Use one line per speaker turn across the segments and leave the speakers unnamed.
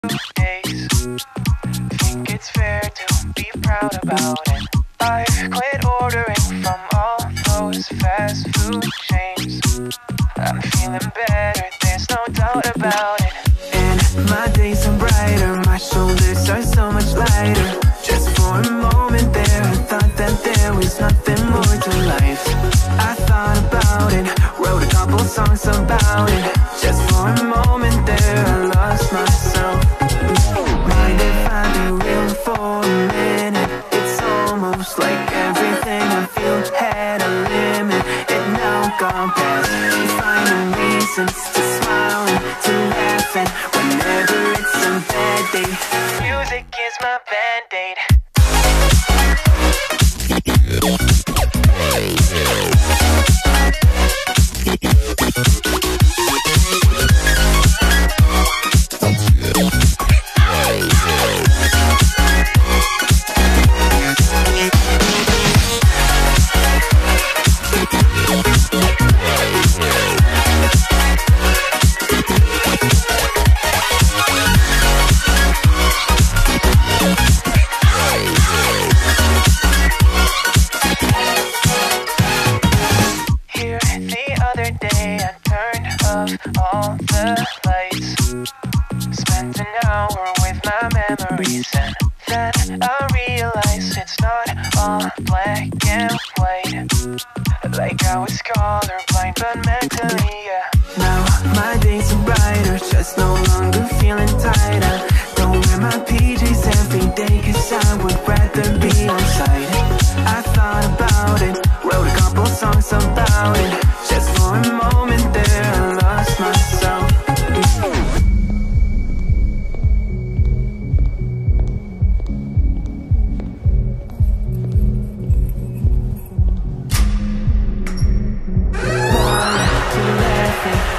days. Think it's fair to be proud about it. I've quit ordering from all those fast food chains. I'm feeling better, there's no doubt about it. And my days are brighter, my shoulders are so much lighter. Just for a moment there, I thought that there was nothing more to life. I thought about it, wrote a couple songs about it. Just for a moment there, I lost myself. Mind if I be real for a minute? It's almost like everything I feel had a limit. It now gone past, finding reasons to smile and to laugh. And whenever it's a bad day, music is my band-aid. All the lights, spent an hour with my memories, and then I realized it's not all black and white. Like I was colorblind, but mentally, yeah. Now my days are brighter, just no longer feeling tired. I don't wear my PJs every day, cause I would rather be outside. I thought about it, wrote a couple songs about it. Just for a moment there, I lost myself.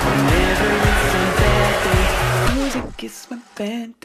Whenever it's a bad day, music is my band.